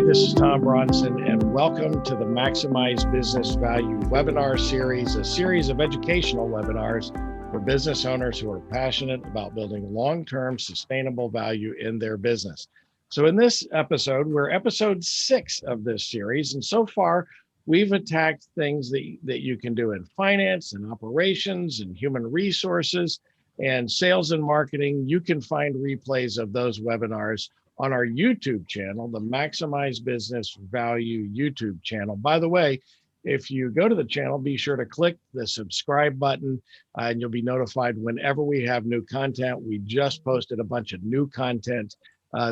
this is Tom Bronson, and welcome to the Maximize Business Value webinar series, a series of educational webinars for business owners who are passionate about building long-term sustainable value in their business. So in this episode, we're episode 6 of this series, and so far we've attacked things that you can do in finance and operations and human resources and sales and marketing. You can find replays of those webinars on our YouTube channel, the Maximize Business Value YouTube channel. By the way, if you go to the channel, be sure to click the subscribe button and you'll be notified whenever we have new content. We just posted a bunch of new content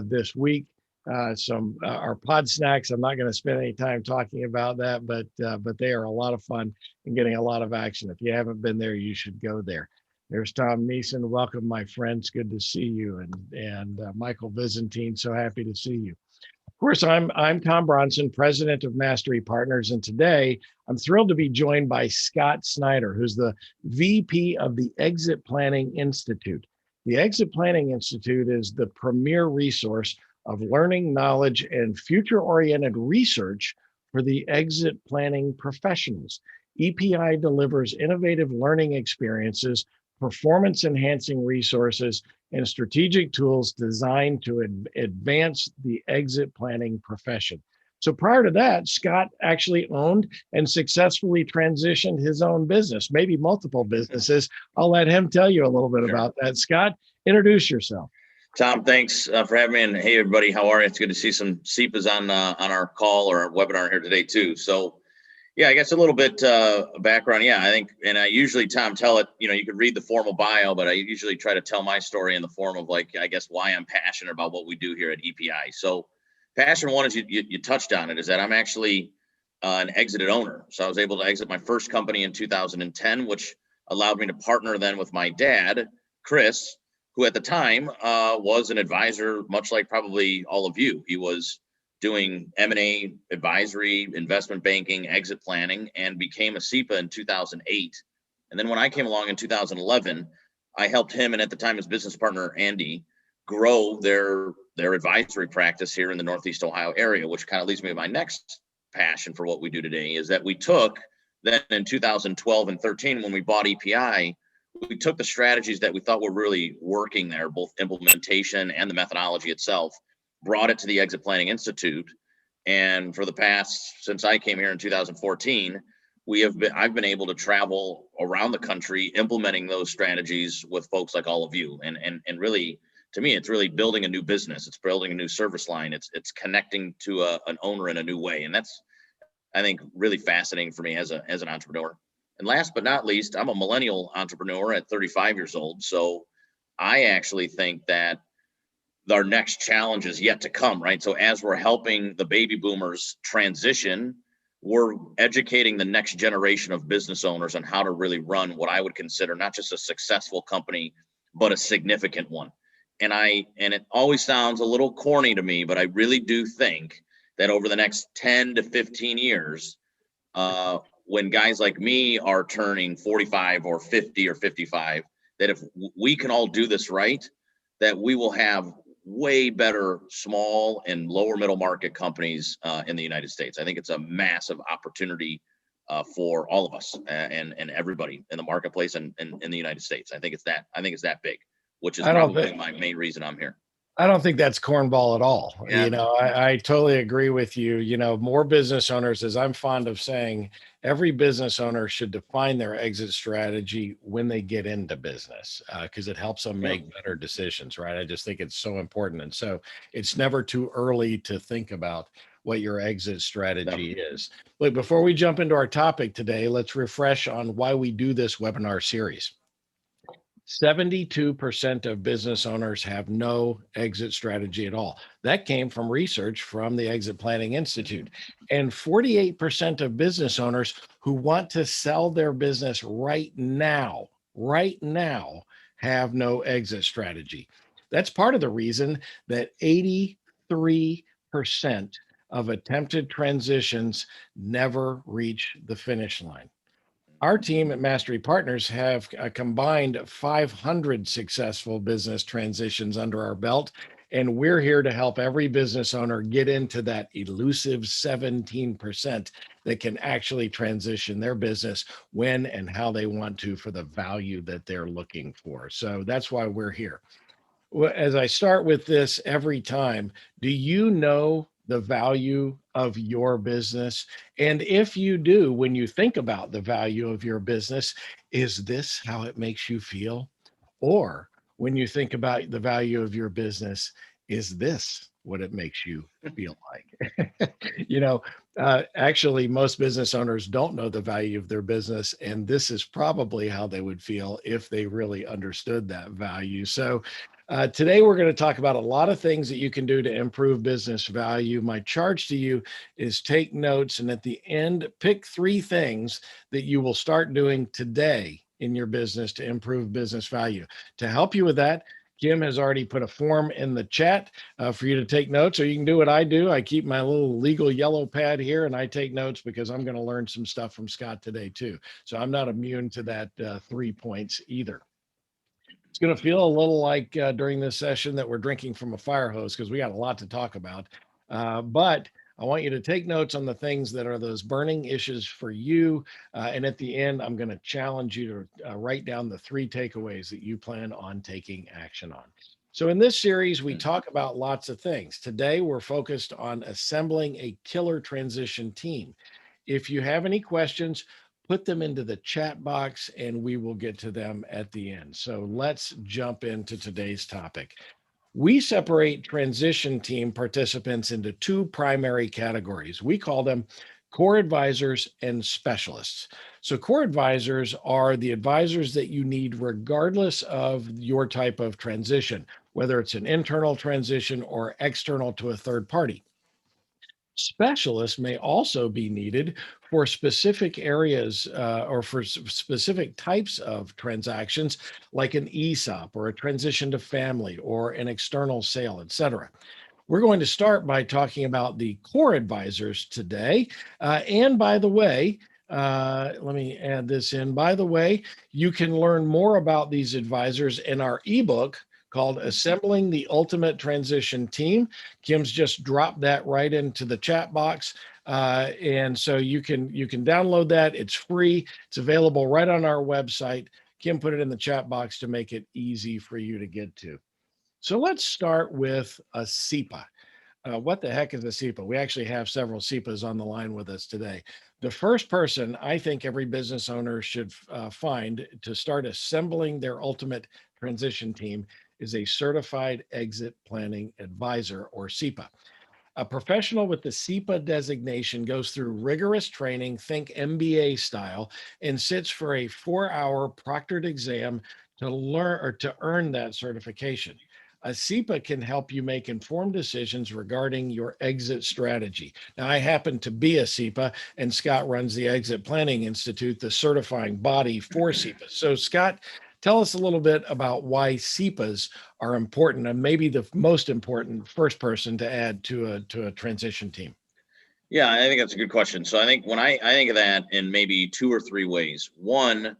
this week. Our pod snacks, I'm not going to spend any time talking about that, but they are a lot of fun and getting a lot of action. If you haven't been there, you should go there. There's Tom Neeson. Welcome, my friends. Good to see you. And Michael Byzantine, so happy to see you. Of course, I'm Tom Bronson, president of Mastery Partners. And today I'm thrilled to be joined by Scott Snider, who's the VP of the Exit Planning Institute. The Exit Planning Institute is the premier resource of learning, knowledge, and future-oriented research for the exit planning professionals. EPI delivers innovative learning experiences, performance-enhancing resources, and strategic tools designed to advance the exit planning profession. So prior to that, Scott actually owned and successfully transitioned his own business, maybe multiple businesses. I'll let him tell you a little bit about that. Scott, introduce yourself. Tom, thanks for having me. And hey, everybody, how are you? It's good to see some SEPAs on our call or our webinar here today, too. So, yeah, I guess a little bit background. Yeah, I think, and I usually, Tom, tell it, you could read the formal bio, but I usually try to tell my story in the form of I guess why I'm passionate about what we do here at EPI. So passion one is you touched on it, is that I'm actually an exited owner. So I was able to exit my first company in 2010, which allowed me to partner then with my dad, Chris, who at the time was an advisor, much like probably all of you. He was doing M&A advisory, investment banking, exit planning, and became a SEPA in 2008. And then when I came along in 2011, I helped him, and at the time his business partner, Andy, grow their advisory practice here in the Northeast Ohio area, which kind of leads me to my next passion for what we do today, is that we took then in 2012 and 13, when we bought EPI, we took the strategies that we thought were really working there, both implementation and the methodology itself, brought it to the Exit Planning Institute. And for the past, since I came here in 2014, I've been able to travel around the country implementing those strategies with folks like all of you. And really, to me, it's really building a new business. It's building a new service line. It's connecting to an owner in a new way. And that's, I think, really fascinating for me as an entrepreneur. And last but not least, I'm a millennial entrepreneur at 35 years old. So I actually think that our next challenge is yet to come, right? So as we're helping the baby boomers transition, we're educating the next generation of business owners on how to really run what I would consider not just a successful company, but a significant one. And it always sounds a little corny to me, but I really do think that over the next 10 to 15 years, when guys like me are turning 45 or 50 or 55, that if we can all do this right, that we will have way better small and lower middle market companies in the United States. I think it's a massive opportunity for all of us and everybody in the marketplace and in the United States. I think it's that big, which is probably my main reason I'm here. I don't think that's cornball at all. Yeah. I totally agree with you. More business owners, as I'm fond of saying, every business owner should define their exit strategy when they get into business because it helps them make better decisions, right? I just think it's so important. And so it's never too early to think about what your exit strategy is. But before we jump into our topic today, let's refresh on why we do this webinar series. 72% of business owners have no exit strategy at all. That came from research from the Exit Planning Institute. And 48% of business owners who want to sell their business right now, have no exit strategy. That's part of the reason that 83% of attempted transitions never reach the finish line. Our team at Mastery Partners have combined 500 successful business transitions under our belt, And we're here to help every business owner get into that elusive 17% that can actually transition their business when and how they want to for the value that they're looking for. So that's why we're here. Well, as I start with this every time, do you know the value of your business? And if you do, when you think about the value of your business, is this how it makes you feel? Or when you think about the value of your business, is this what it makes you feel like? Actually, most business owners don't know the value of their business, and this is probably how they would feel if they really understood that value. So, today we're going to talk about a lot of things that you can do to improve business value. My charge to you is take notes, and at the end, pick 3 things that you will start doing today in your business to improve business value. To help you with that, Kim has already put a form in the chat for you to take notes, or you can do what I do. I keep my little legal yellow pad here and I take notes because I'm going to learn some stuff from Scott today too. So I'm not immune to that 3 points either. It's going to feel a little like during this session that we're drinking from a fire hose because we got a lot to talk about. But I want you to take notes on the things that are those burning issues for you. And at the end, I'm going to challenge you to write down the 3 takeaways that you plan on taking action on. So in this series, we talk about lots of things. Today, we're focused on assembling a killer transition team. If you have any questions, put them into the chat box and we will get to them at the end. So let's jump into today's topic. We separate transition team participants into 2 primary categories. We call them core advisors and specialists. So core advisors are the advisors that you need regardless of your type of transition, whether it's an internal transition or external to a third party. Specialists may also be needed for specific areas or for specific types of transactions, like an ESOP or a transition to family or an external sale, et cetera. We're going to start by talking about the core advisors today. And by the way, let me add this in. By the way, you can learn more about these advisors in our ebook called Assembling the Ultimate Transition Team. Kim's just dropped that right into the chat box. And so you can download that. It's free. It's available right on our website. Kim put it in the chat box to make it easy for you to get to. So let's start with a SEPA. What the heck is a SEPA? We actually have several SEPAs on the line with us today. The first person I think every business owner should find to start assembling their ultimate transition team is a certified exit planning advisor, or SEPA. A professional with the SEPA designation goes through rigorous training, think MBA style, and sits for a 4-hour proctored exam to learn or to earn that certification. A SEPA can help you make informed decisions regarding your exit strategy. Now, I happen to be a SEPA, and Scott runs the Exit Planning Institute, the certifying body for SEPA. So, Scott, tell us a little bit about why SEPAs are important, and maybe the most important first person to add to a transition team. Yeah, I think that's a good question. So I think when I think of that in maybe 2 or 3 ways. One,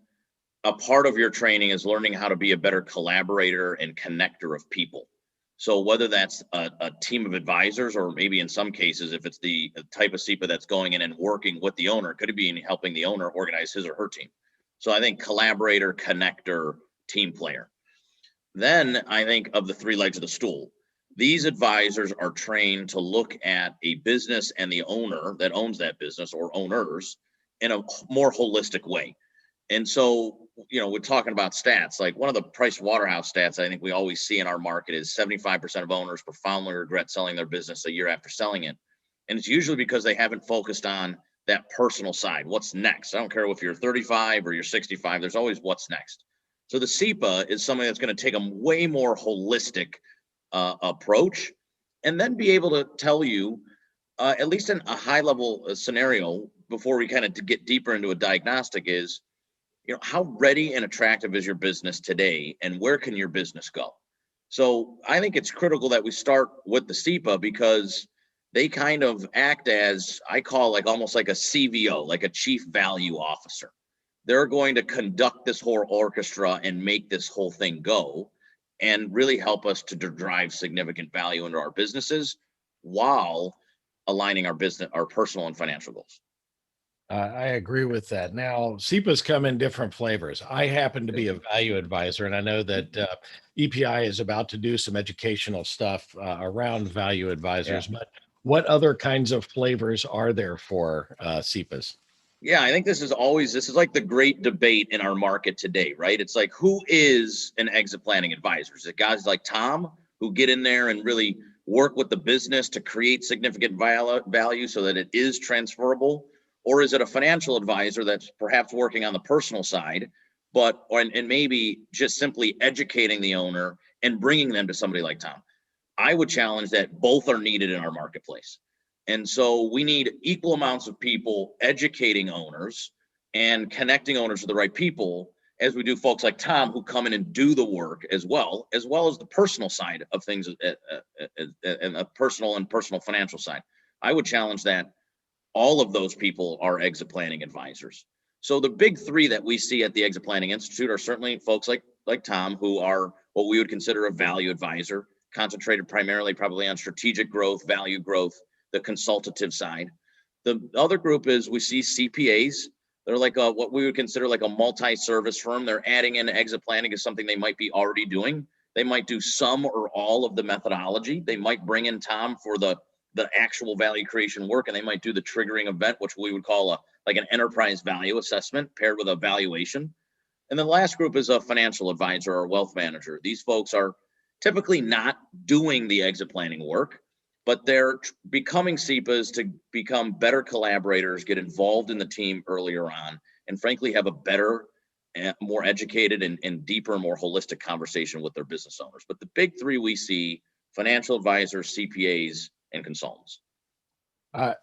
a part of your training is learning how to be a better collaborator and connector of people. So whether that's a team of advisors, or maybe in some cases, if it's the type of SEPA that's going in and working with the owner, could it be helping the owner organize his or her team? So I think collaborator, connector, team player. Then I think of the 3 legs of the stool. These advisors are trained to look at a business and the owner that owns that business, or owners, in a more holistic way. And so, we're talking about stats. Like, one of the Price Waterhouse stats I think we always see in our market is 75% of owners profoundly regret selling their business a year after selling it. And it's usually because they haven't focused on that personal side. What's next? I don't care if you're 35 or you're 65, there's always what's next. So the SEPA is something that's going to take a way more holistic approach, and then be able to tell you, at least in a high level scenario, before we kind of get deeper into a diagnostic, is, how ready and attractive is your business today, and where can your business go? So I think it's critical that we start with the SEPA, because they kind of act as, I call, like almost like a CVO, like a chief value officer. They're going to conduct this whole orchestra and make this whole thing go. and really help us to drive significant value into our businesses while aligning our business, our personal and financial goals. I agree with that. Now, SEPAs come in different flavors. I happen to be a value advisor, and I know that EPI is about to do some educational stuff around value advisors. Yeah. But what other kinds of flavors are there for SEPAs? Yeah, I think this is like the great debate in our market today, right? It's like, who is an exit planning advisor? Is it guys like Tom who get in there and really work with the business to create significant value so that it is transferable? Or is it a financial advisor that's perhaps working on the personal side, and maybe just simply educating the owner and bringing them to somebody like Tom? I would challenge that both are needed in our marketplace. And so we need equal amounts of people educating owners and connecting owners with the right people, as we do folks like Tom who come in and do the work as well as the personal side of things and a personal financial side. I would challenge that all of those people are exit planning advisors. So the big three that we see at the Exit Planning Institute are certainly folks like Tom, who are what we would consider a value advisor, concentrated primarily probably on strategic growth, value growth, the consultative side. The other group is we see CPAs. They're like what we would consider like a multi-service firm. They're adding in exit planning as something they might be already doing. They might do some or all of the methodology. They might bring in Tom for the actual value creation work, and they might do the triggering event, which we would call like an enterprise value assessment paired with a valuation. And then the last group is a financial advisor or wealth manager. These folks are typically not doing the exit planning work, but they're becoming SEPAs to become better collaborators, get involved in the team earlier on, and frankly have a better, more educated and deeper, more holistic conversation with their business owners. But the big three we see: financial advisors, CPAs, and consultants.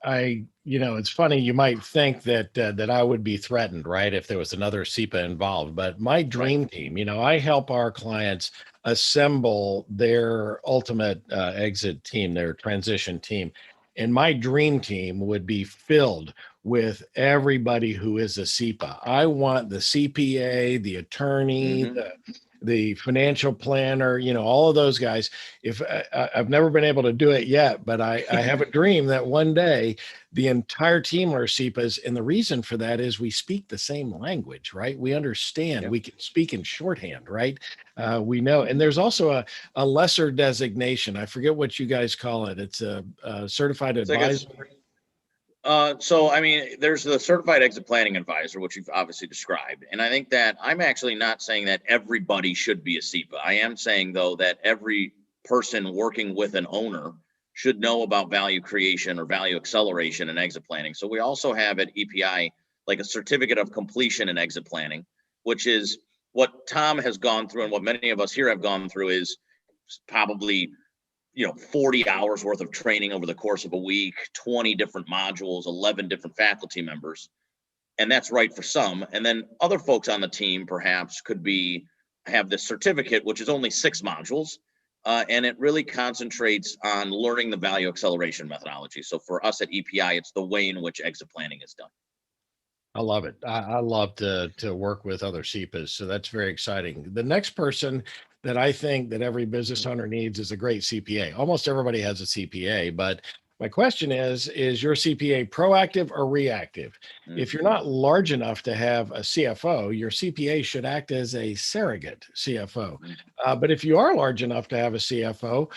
It's funny. You might think that I would be threatened, right, if there was another SEPA involved. But my dream team, I help our clients assemble their ultimate exit team, their transition team, and my dream team would be filled with everybody who is a SEPA. I want the CPA, the attorney, the financial planner, all of those guys. If I've never been able to do it yet, but I have a dream that one day the entire team are SEPAs. And the reason for that is we speak the same language, right? We understand, we can speak in shorthand, right? We know. And there's also a lesser designation. I forget what you guys call it. It's a certified advisor. There's the certified exit planning advisor, which you've obviously described. And I think that I'm actually not saying that everybody should be a SEPA. I am saying, though, that every person working with an owner should know about value creation or value acceleration and exit planning. So we also have at EPI like a certificate of completion in exit planning, which is what Tom has gone through and what many of us here have gone through is probably 40 hours worth of training over the course of a week, 20 different modules, 11 different faculty members. And that's right for some. And then other folks on the team perhaps could have this certificate, which is only 6 modules. And it really concentrates on learning the value acceleration methodology. So for us at EPI, it's the way in which exit planning is done. I love it. I love to work with other SEPAs. So that's very exciting. The next person that I think that every business owner needs is a great CPA. Almost everybody has a CPA, but my question is your CPA proactive or reactive? If you're not large enough to have a CFO, your CPA should act as a surrogate CFO. But if you are large enough to have a CFO,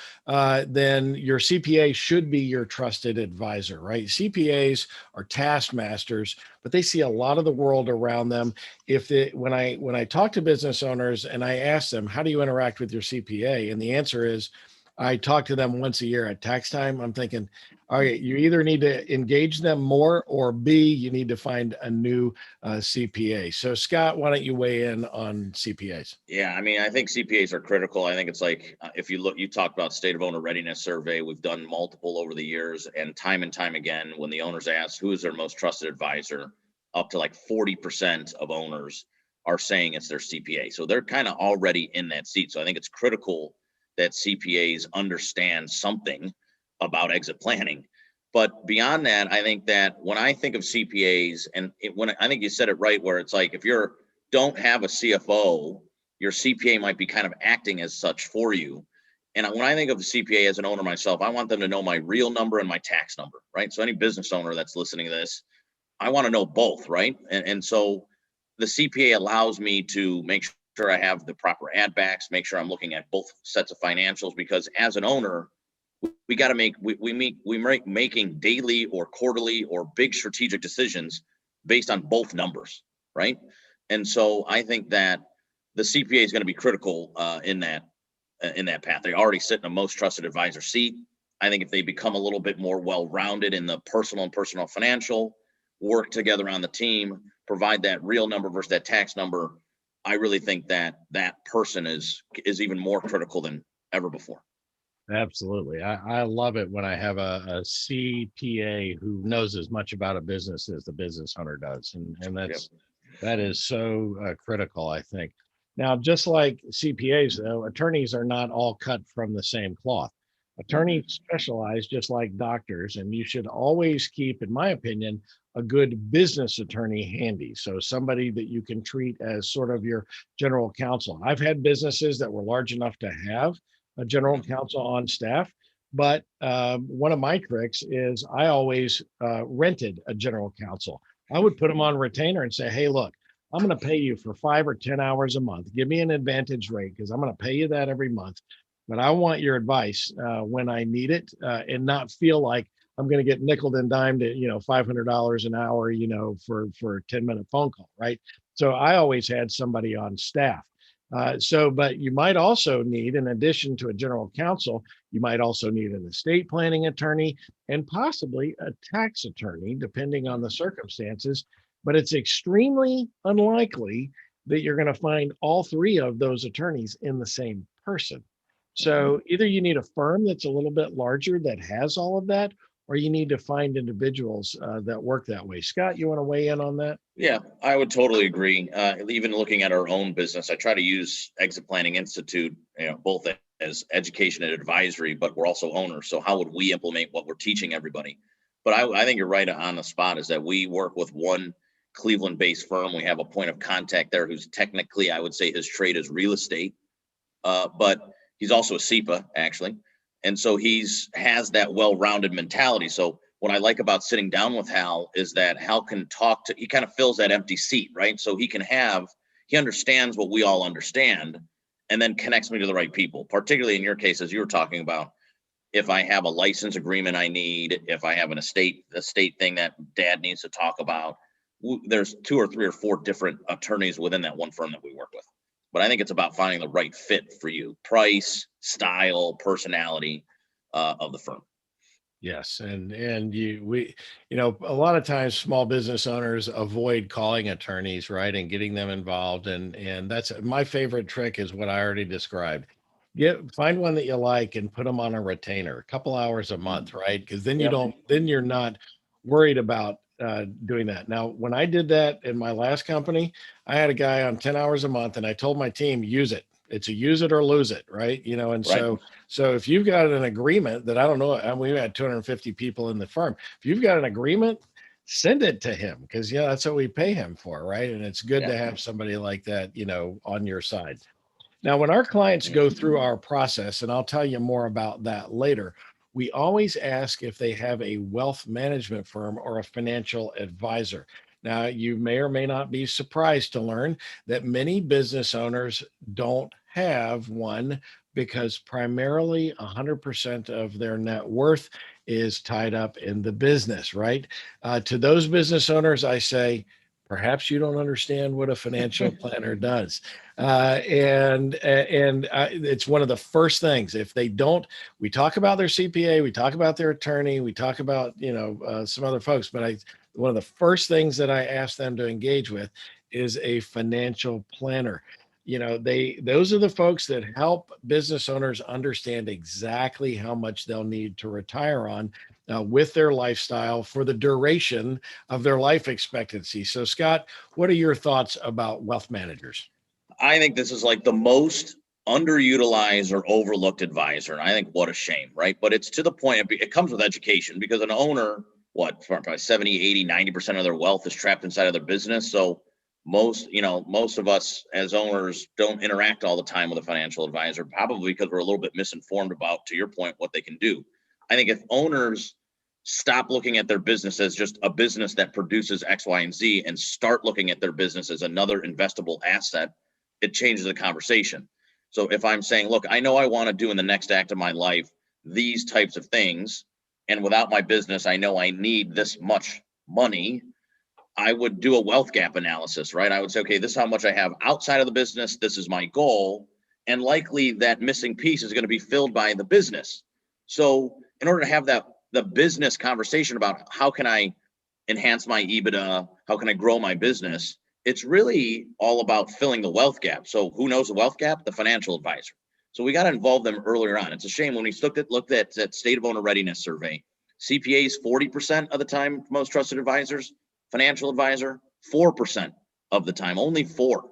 then your CPA should be your trusted advisor, right? CPAs are taskmasters, but they see a lot of the world around them. When I talk to business owners and I ask them, how do you interact with your CPA? And the answer is, I talk to them once a year at tax time. I'm thinking, all right, you either need to engage them more, or B, you need to find a new CPA. So Scott, why don't you weigh in on CPAs? Yeah, I think CPAs are critical. I think it's like, if you look, you talked about state of owner readiness survey. We've done multiple over the years, and time again, when the owners ask who is their most trusted advisor, up to like 40% of owners are saying it's their CPA. So they're kind of already in that seat. So I think it's critical that CPAs understand something about exit planning. But beyond that, I think that when I think of CPAs, I think you said it right, where it's like, if you don't have a CFO your CPA might be kind of acting as such for you. And when I think of the CPA as an owner myself, I want them to know my real number and my tax number, right? So any business owner that's listening to this, I want to know both, right? And so the CPA allows me to make sure I have the proper add backs, make sure I'm looking at both sets of financials, because as an owner, we got to make making daily or quarterly or big strategic decisions based on both numbers, right? And so I think that the CPA is going to be critical in that path. They already sit in a most trusted advisor seat. I think if they become a little bit more well-rounded in the personal financial, work together on the team, provide that real number versus that tax number, I really think that that person is even more critical than ever before. Absolutely. I love it when I have a CPA who knows as much about a business as the business owner does. And that is so critical, I think. Now, just like CPAs, though, attorneys are not all cut from the same cloth. Attorneys specialize just like doctors, and you should always keep, in my opinion, a good business attorney handy. So somebody that you can treat as sort of your general counsel. I've had businesses that were large enough to have a general counsel on staff, but one of my tricks is I always rented a general counsel. I would put them on retainer and say, hey, look, I'm going to pay you for 5 or 10 hours a month. Give me an advantage rate because I'm going to pay you that every month. But I want your advice when I need it and not feel like I'm going to get nickeled and dimed at, $500 an hour, for a 10-minute phone call, right? So I always had somebody on staff. But you might also need, in addition to a general counsel, you might also need an estate planning attorney and possibly a tax attorney, depending on the circumstances. But it's extremely unlikely that you're going to find all three of those attorneys in the same person. So either you need a firm that's a little bit larger that has all of that, or you need to find individuals that work that way. Scott, you want to weigh in on that? Yeah, I would totally agree. Even looking at our own business, I try to use Exit Planning Institute, both as education and advisory, but we're also owners. So how would we implement what we're teaching everybody? But I think you're right on the spot, is that we work with one Cleveland-based firm. We have a point of contact there who's technically, I would say his trade is real estate, but he's also a SEPA, actually. And so has that well-rounded mentality. So what I like about sitting down with Hal is that Hal can he kind of fills that empty seat, right? So he understands what we all understand and then connects me to the right people, particularly in your case, as you were talking about, if I have a license agreement I need, if I have an estate thing that dad needs to talk about, there's 2 or 3 or 4 different attorneys within that one firm that we work with. But I think it's about finding the right fit for you: price, style, personality of the firm. Yes, and a lot of times small business owners avoid calling attorneys, right, and getting them involved, and that's my favorite trick is what I already described. Find one that you like and put them on a retainer, a couple hours a month, right? Because then you're not worried about doing that. Now, when I did that in my last company, I had a guy on 10 hours a month, and I told my team, use it. It's a use it or lose it, right? And right. So if you've got an agreement that, I don't know, we had 250 people in the firm. If you've got an agreement, send it to him, because that's what we pay him for, right? And it's good to have somebody like that, on your side. Now, when our clients go through our process, and I'll tell you more about that later, we always ask if they have a wealth management firm or a financial advisor. Now, you may or may not be surprised to learn that many business owners don't have one, because primarily 100% of their net worth is tied up in the business, right? To those business owners, I say, perhaps you don't understand what a financial planner does. And it's one of the first things. If they don't, we talk about their CPA, we talk about their attorney, we talk about, some other folks, but one of the first things that I ask them to engage with is a financial planner. Those are the folks that help business owners understand exactly how much they'll need to retire on with their lifestyle for the duration of their life expectancy. So, Scott, what are your thoughts about wealth managers? I think this is like the most underutilized or overlooked advisor. And I think what a shame, right? But it's to the point, it comes with education, because an owner, probably 70, 80, 90% of their wealth is trapped inside of their business. So most of us as owners don't interact all the time with a financial advisor, probably because we're a little bit misinformed about, to your point, what they can do. I think if owners stop looking at their business as just a business that produces X, Y, and Z and start looking at their business as another investable asset, it changes the conversation. So if I'm saying, look, I know I want to do in the next act of my life these types of things, and without my business, I know I need this much money, I would do a wealth gap analysis, right? I would say, okay, this is how much I have outside of the business. This is my goal. And likely that missing piece is going to be filled by the business. So in order to have the business conversation about how can I enhance my EBITDA, how can I grow my business, it's really all about filling the wealth gap. So who knows the wealth gap? The financial advisor. So we got to involve them earlier on. It's a shame when we looked at that state of owner readiness survey, CPAs 40% of the time, most trusted advisors, financial advisor 4% of the time, only 4.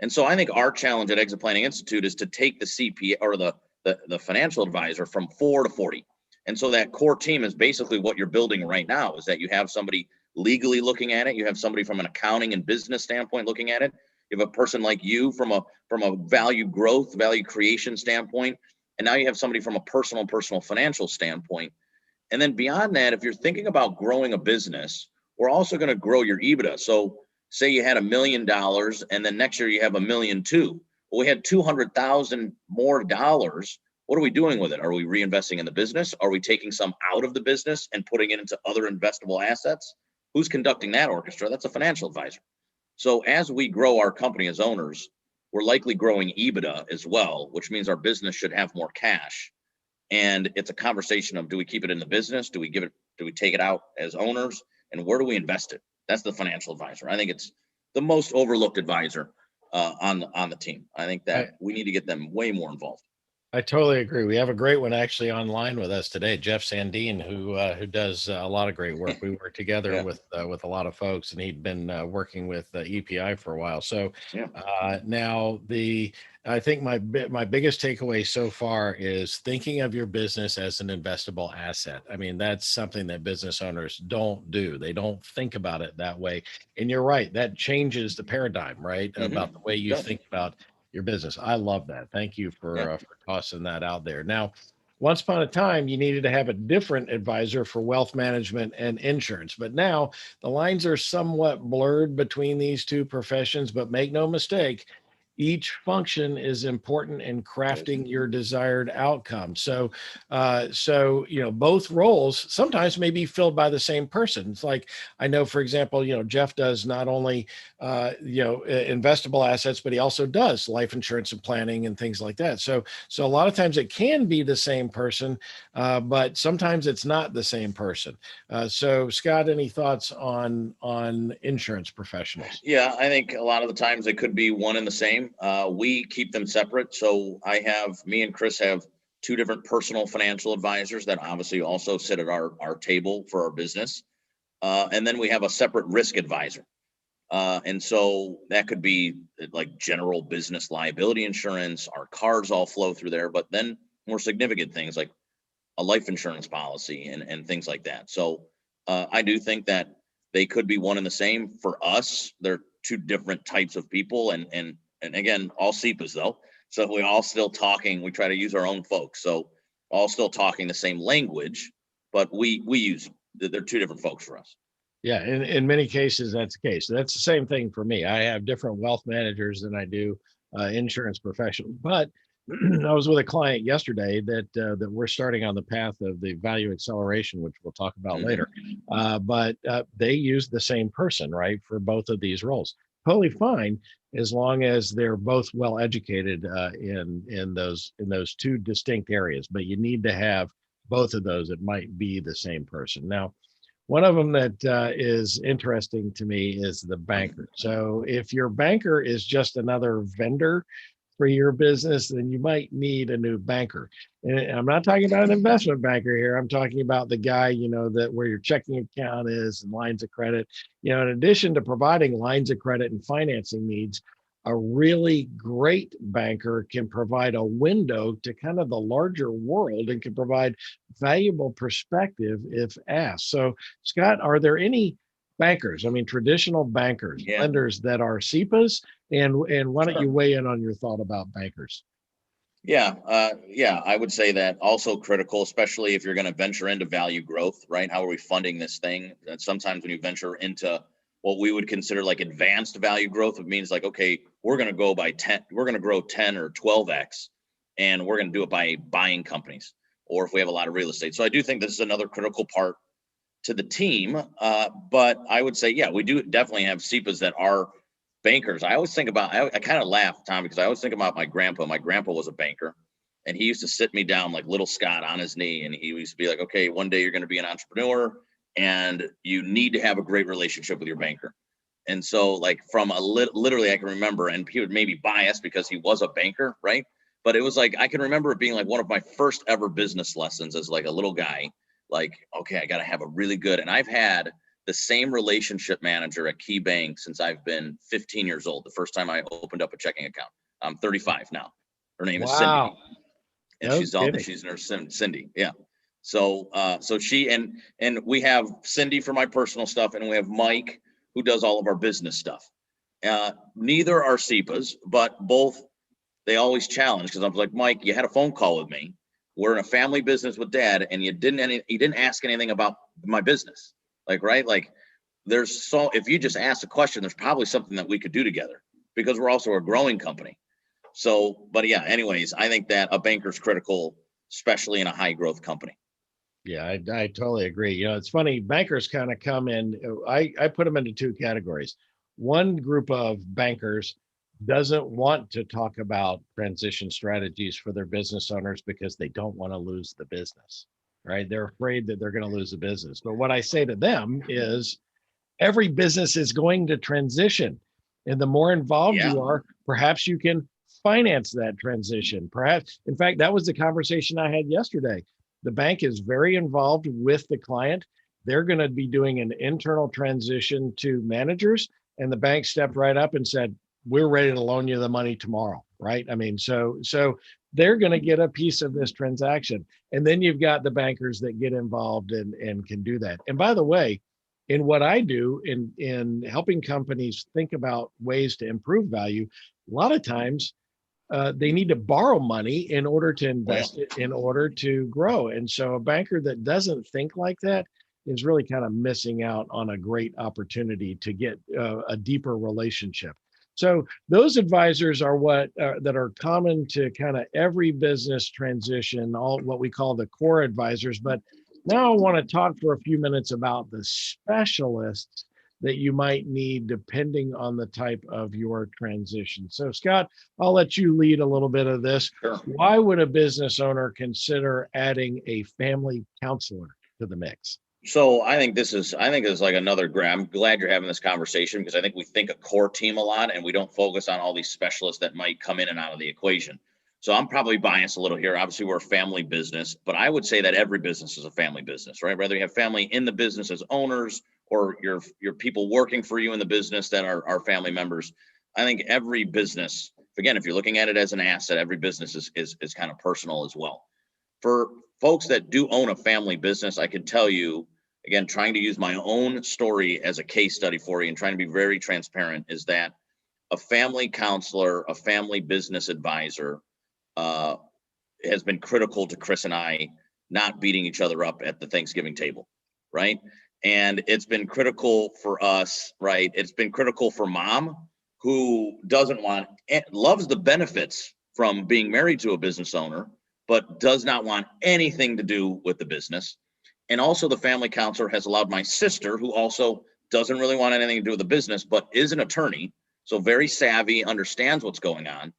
And so I think our challenge at Exit Planning Institute is to take the CPA or the financial advisor from 4 to 40. And so that core team is basically what you're building right now, is that you have somebody legally looking at it, you have somebody from an accounting and business standpoint looking at it, you have a person like you from a value growth, value creation standpoint, and now you have somebody from a personal financial standpoint. And then beyond that, if you're thinking about growing a business, we're also going to grow your EBITDA. So say you had $1 million and then next year you have $1.2 million. Well, we had 200,000 more dollars. What are we doing with it? Are we reinvesting in the business? Are we taking some out of the business and putting it into other investable assets? Who's conducting that orchestra? That's a financial advisor. So as we grow our company as owners, we're likely growing EBITDA as well, which means our business should have more cash. And it's a conversation of, do we keep it in the business? Do we take it out as owners? And where do we invest it? That's the financial advisor. I think it's the most overlooked advisor on the team. I think that we need to get them way more involved. I totally agree. We have a great one actually online with us today, Jeff Sandine, who does a lot of great work. We work together Yeah. with a lot of folks, and he'd been working with EPI for a while. So Yeah. now I think my biggest takeaway so far is thinking of your business as an investable asset. I mean, that's something that business owners don't do. They don't think about it that way. And you're right, that changes the paradigm, right? About the way you think about your business. I love that. Thank you for tossing that out there. Now, once upon a time, you needed to have a different advisor for wealth management and insurance, but now the lines are somewhat blurred between these two professions. But make no mistake, each function is important in crafting your desired outcome. So, both roles sometimes may be filled by the same person. It's like, I know, for example, Jeff does not only, investable assets, but he also does life insurance and planning and things like that. So a lot of times it can be the same person, but sometimes it's not the same person. So Scott, any thoughts on insurance professionals? Yeah, I think a lot of the times it could be one and the same. We keep them separate. So me and Chris have 2 different personal financial advisors that obviously also sit at our table for our business. And then we have a separate risk advisor. And so that could be like general business liability insurance. Our cars all flow through there, but then more significant things like a life insurance policy and things like that. So I do think that they could be one and the same. For us, they're 2 different types of people. And again, all CEPAs though. So we're all still talking. We try to use our own folks. So all still talking the same language, but we use, they're 2 different folks for us. Yeah, in many cases, that's the case. That's the same thing for me. I have different wealth managers than I do insurance professionals. But I was with a client yesterday that we're starting on the path of the value acceleration, which we'll talk about later. But they use the same person, right, for both of these roles. Totally fine, as long as they're both well educated in those 2 distinct areas. But you need to have both of those. It might be the same person. Now, one of them that is interesting to me is the banker. So if your banker is just another vendor for your business, then you might need a new banker. And I'm not talking about an investment banker here. I'm talking about the guy, that where your checking account is and lines of credit. In addition to providing lines of credit and financing needs, a really great banker can provide a window to kind of the larger world and can provide valuable perspective if asked. So, Scott, are there any bankers. I mean, traditional bankers, Yeah. lenders that are SEPAs. And why don't Sure. you weigh in on your thought about bankers? Yeah, I would say that also critical, especially if you're going to venture into value growth, right? How are we funding this thing? And sometimes when you venture into what we would consider like advanced value growth, it means like, okay, we're going to go by 10, we're going to grow 10 or 12x, and we're going to do it by buying companies, or if we have a lot of real estate. So I do think this is another critical part to the team. But I would say, yeah, we do definitely have SEPAs that are bankers. I always think about, I kind of laugh, Tom, because I always think about my grandpa. My grandpa was a banker, and he used to sit me down like little Scott on his knee. And he used to be like, okay, one day you're going to be an entrepreneur and you need to have a great relationship with your banker. And so like from literally I can remember, and he would maybe bias because he was a banker, right? But it was like, I can remember it being like one of my first ever business lessons as like a little guy, like, okay, I got to have a really good, and I've had the same relationship manager at Key Bank since I've been 15 years old. The first time I opened up a checking account. I'm 35 now. Her name is Cindy, Wow. and No she's kidding. nurse Cindy. Yeah. So she and we have Cindy for my personal stuff, and we have Mike who does all of our business stuff. Neither are SEPAs, but both, they always challenge, because I'm like, Mike, you had a phone call with me. We're in a family business with Dad, and you didn't ask anything about my business. Like, right? Like, if you just ask a question, there's probably something that we could do together, because we're also a growing company. So, but yeah, anyways, I think that a banker's critical, especially in a high growth company. Yeah, I totally agree. You know, it's funny, bankers kind of come in, I put them into two categories. One group of bankers doesn't want to talk about transition strategies for their business owners because they don't want to lose the business, right? They're afraid that they're going to lose the business. But what I say to them is every business is going to transition. And the more involved Yeah. you are, perhaps you can finance that transition. Perhaps, in fact, that was the conversation I had yesterday. The bank is very involved with the client. They're going to be doing an internal transition to managers. And the bank stepped right up and said, we're ready to loan you the money tomorrow, right? I mean, so they're going to get a piece of this transaction. And then you've got the bankers that get involved and can do that. And by the way, in what I do in helping companies think about ways to improve value, a lot of times they need to borrow money in order to invest it, in order to grow. And so a banker that doesn't think like that is really kind of missing out on a great opportunity to get a deeper relationship. So those advisors are what that are common to kind of every business transition, all what we call the core advisors. But now I want to talk for a few minutes about the specialists that you might need depending on the type of your transition. So Scott, I'll let you lead a little bit of this. Sure. Why would a business owner consider adding a family counselor to the mix? So I think it's like another, I'm glad you're having this conversation, because I think we think a core team a lot and we don't focus on all these specialists that might come in and out of the equation. So I'm probably biased a little here. Obviously, we're a family business, but I would say that every business is a family business, right? Whether you have family in the business as owners, or your people working for you in the business that are family members. I think every business, again, if you're looking at it as an asset, every business is kind of personal as well. For folks that do own a family business, I could tell you, again, trying to use my own story as a case study for you and trying to be very transparent, is that a family counselor, a family business advisor, has been critical to Chris and I not beating each other up at the Thanksgiving table, right? And it's been critical for us, right? It's been critical for Mom, who loves the benefits from being married to a business owner, but does not want anything to do with the business. And also the family counselor has allowed my sister, who also doesn't really want anything to do with the business, but is an attorney, so very savvy, understands what's going on.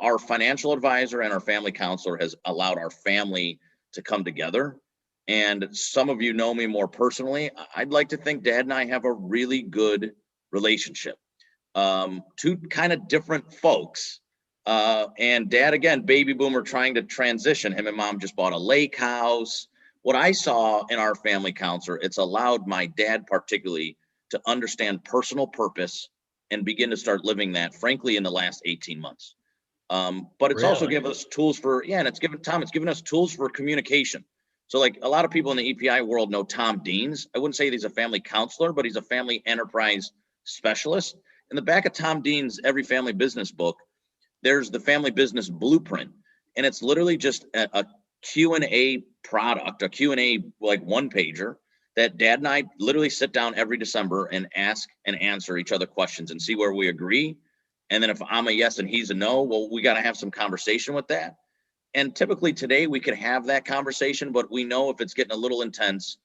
Our financial advisor and our family counselor has allowed our family to come together. And some of you know me more personally. I'd like to think Dad and I have a really good relationship. Two kind of different folks. And Dad, again, baby boomer, trying to transition. Him and Mom just bought a lake house. What I saw in our family counselor, it's allowed my dad particularly to understand personal purpose and begin to start living that, frankly, in the last 18 months. But it's also given us tools for, and it's given us tools for communication. So like a lot of people in the EPI world know Tom Deans. I wouldn't say he's a family counselor, but he's a family enterprise specialist. In the back of Tom Dean's Every Family Business book, there's the family business blueprint. And it's literally just a Q&A product, a Q&A like one pager that Dad and I literally sit down every December and ask and answer each other questions and see where we agree. And then if I'm a yes and he's a no, well, we got to have some conversation with that. And typically today we could have that conversation, but we know if it's getting a little intense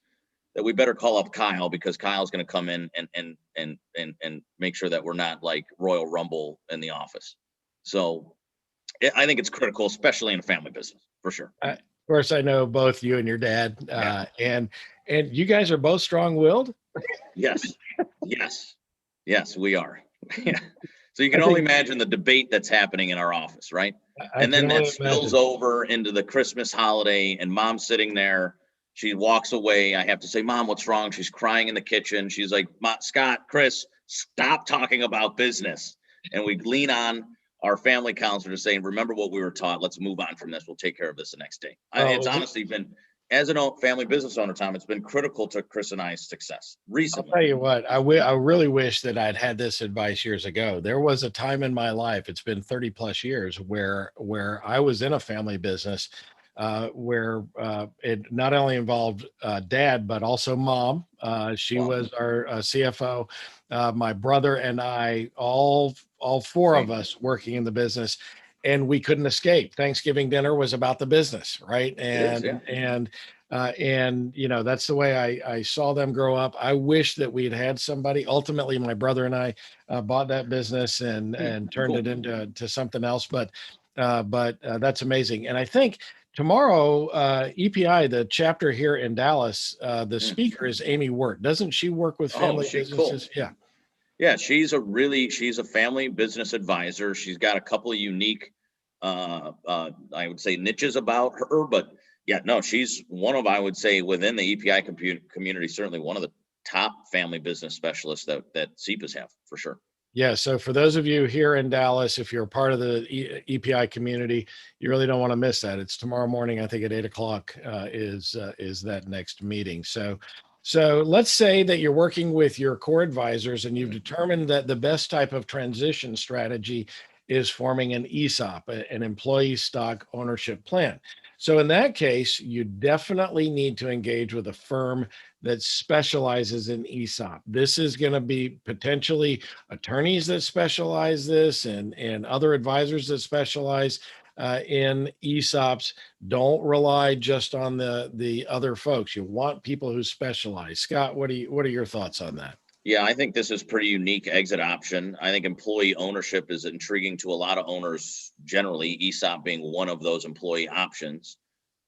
that we better call up Kyle, because Kyle's going to come in and make sure that we're not like Royal Rumble in the office. So I think it's critical, especially in a family business, for sure. Of course, I know both you and your dad, Yeah. and you guys are both strong-willed. Yes, we are. Yeah. So you can only imagine the debate that's happening in our office, right? And then that spills over into the Christmas holiday, and Mom's sitting there. She walks away. I have to say, Mom, what's wrong? She's crying in the kitchen. She's like, Scott, Chris, stop talking about business. And we lean on our family counselor to say, remember what we were taught. Let's move on from this. We'll take care of this the next day. It's honestly been, as a family business owner, Tom, it's been critical to Chris and I's success recently. I'll tell you what, I really wish that I'd had this advice years ago. There was a time in my life, it's been 30 plus years, where I was in a family business where it not only involved Dad, but also Mom. She was our CFO. My brother and I, all four of us working in the business, and we couldn't escape. Thanksgiving dinner was about the business, right? And that's the way I saw them grow up. I wish that we'd had somebody. Ultimately, my brother and I bought that business and turned it into something else. But that's amazing. And I think tomorrow, EPI, the chapter here in Dallas, the speaker is Amy Wirt. Doesn't she work with family businesses? Cool. Yeah, she's a family business advisor. She's got a couple of unique, I would say, niches about her. But yeah, no, she's one of, I would say, within the EPI community, certainly one of the top family business specialists that SEPAs have, for sure. Yeah. So for those of you here in Dallas, if you're a part of the EPI community, you really don't want to miss that. It's tomorrow morning. I think at 8:00 is that next meeting. So let's say that you're working with your core advisors and you've determined that the best type of transition strategy is forming an ESOP, an employee stock ownership plan. So in that case, you definitely need to engage with a firm that specializes in ESOP. This is going to be potentially attorneys that specialize this and other advisors that specialize in ESOPs. Don't rely just on the other folks. You want people who specialize. Scott, what are your thoughts on that? Yeah, I think this is pretty unique exit option. I think employee ownership is intriguing to a lot of owners generally, ESOP being one of those employee options.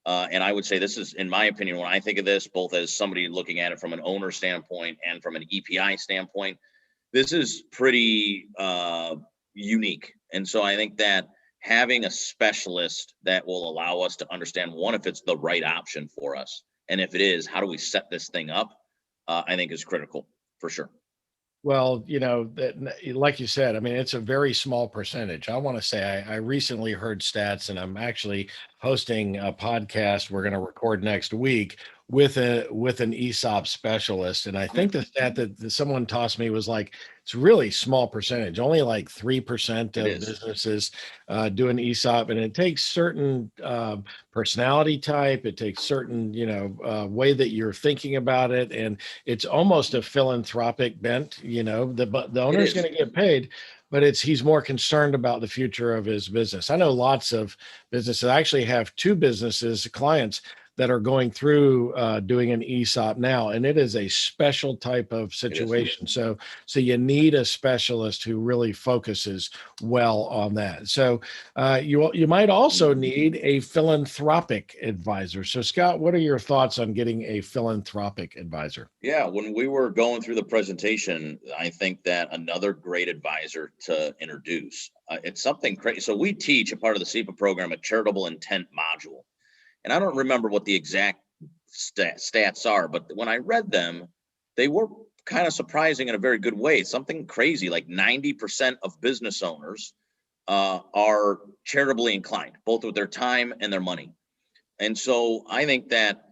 And I would say this is, in my opinion, when I think of this, both as somebody looking at it from an owner standpoint and from an EPI standpoint, this is pretty unique. And so I think that having a specialist that will allow us to understand, one, if it's the right option for us, and if it is, how do we set this thing up, I think is critical. For sure. Well, like you said, I mean, it's a very small percentage. I want to say I recently heard stats, and I'm actually hosting a podcast we're going to record next week with an ESOP specialist. And I think the stat that someone tossed me was like, it's really small percentage, only like 3% of businesses do an ESOP. And it takes certain personality type. It takes certain, way that you're thinking about it. And it's almost a philanthropic bent, the owner's going to get paid, but he's more concerned about the future of his business. I know lots of businesses. I actually have two clients that are going through doing an ESOP now, and it is a special type of situation. So you need a specialist who really focuses well on that. So you might also need a philanthropic advisor. So Scott, what are your thoughts on getting a philanthropic advisor? Yeah, when we were going through the presentation, I think that another great advisor to introduce, it's something crazy. So we teach a part of the SEPA program, a charitable intent module. And I don't remember what the exact stats are, but when I read them, they were kind of surprising in a very good way. Something crazy, like 90% of business owners are charitably inclined, both with their time and their money. And so I think that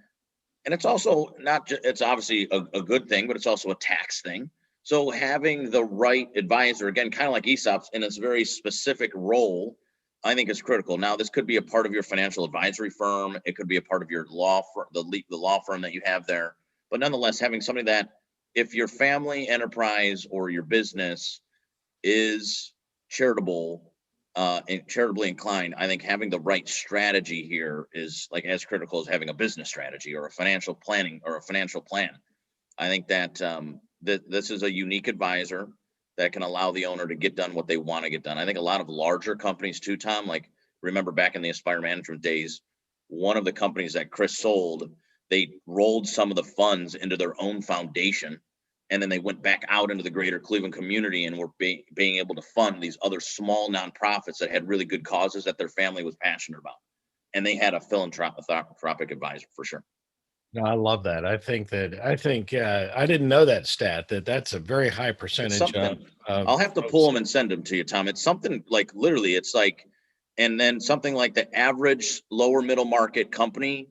And it's also not just, it's obviously a good thing, but it's also a tax thing. So having the right advisor, again, kind of like ESOPs, in its very specific role, I think is critical. Now, this could be a part of your financial advisory firm. It could be a part of your law firm, the law firm that you have there. But nonetheless, having somebody that, if your family enterprise or your business is charitable, and charitably inclined, I think having the right strategy here is like as critical as having a business strategy or a financial planning or a financial plan. I think that that this is a unique advisor that can allow the owner to get done what they want to get done. I think a lot of larger companies too, Tom, like remember back in the Aspire Management days, one of the companies that Chris sold, they rolled some of the funds into their own foundation, and then they went back out into the greater Cleveland community and were being able to fund these other small nonprofits that had really good causes that their family was passionate about. And they had a philanthropic advisor for sure. No, I love that. I think I didn't know that stat, that's a very high It's percentage something, of I'll have to pull folks. them and send them to you, Tom. It's something like literally, it's like, and then something like the average lower middle market company,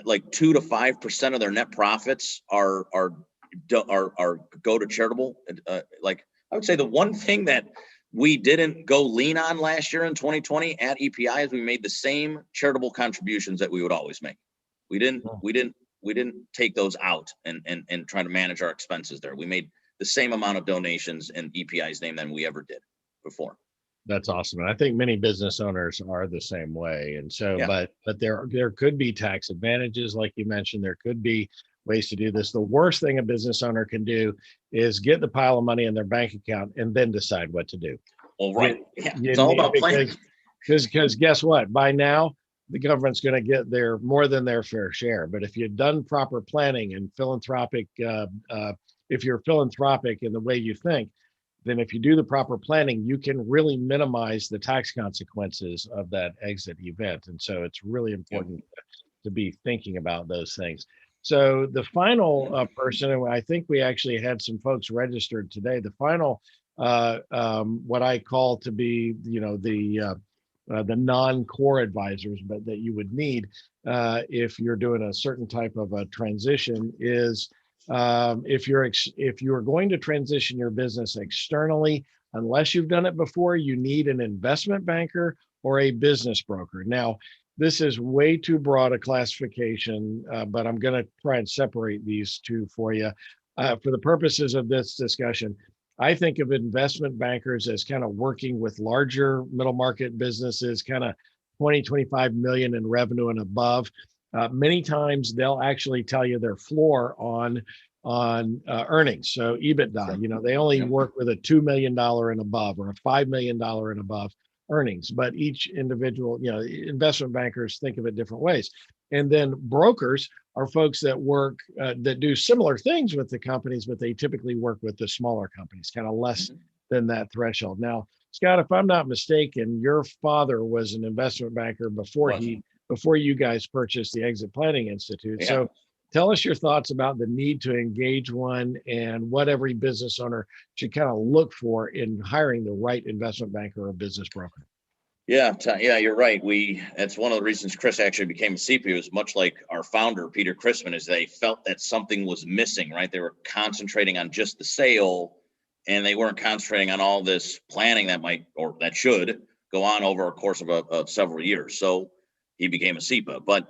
like 2 to 5% of their net profits are go to charitable. Like I would say the one thing that we didn't go lean on last year in 2020 at EPI is we made the same charitable contributions that we would always make. We didn't Oh, we didn't we didn't take those out and try to manage our expenses there. We made the same amount of donations in EPI's name than we ever did before. that's awesome. And I think many business owners are the same way. And so, Yeah. but there could be tax advantages, like you mentioned. There could be ways to do this. The worst thing a business owner can do is get the pile of money in their bank account and then decide what to do. Well, right. Yeah. You It's all need, about planning. because guess what? By now, the government's going to get their more than their fair share. But if you've done proper planning and philanthropic, if you're philanthropic in the way you think, then if you do the proper planning, you can really minimize the tax consequences of that exit event. And so it's really important to be thinking about those things. So the final person, and I think we actually had some folks registered today. The final, what I call to be, the non-core advisors, but that you would need if you're doing a certain type of a transition is if you're going to transition your business externally, unless you've done it before, you need an investment banker or a business broker. Now, this is way too broad a classification, but I'm going to try and separate these two for you. For the purposes of this discussion, I think of investment bankers as kind of working with larger middle market businesses, kind of 20, 25 million in revenue and above. Many times they'll actually tell you their floor on earnings. So EBITDA, they only work with a $2 million and above or a $5 million and above earnings, but each individual, investment bankers think of it different ways. And then brokers are folks that work, that do similar things with the companies, but they typically work with the smaller companies, kind of less than that threshold. Now, Scott, if I'm not mistaken, your father was an investment banker before you guys purchased the Exit Planning Institute. Yeah. So tell us your thoughts about the need to engage one and what every business owner should kind of look for in hiring the right investment banker or business broker. Yeah, you're right. That's one of the reasons Chris actually became a CPA, was much like our founder, Peter Chrisman, is they felt that something was missing, right? They were concentrating on just the sale and they weren't concentrating on all this planning that should go on over a course of several years. So he became a CPA. But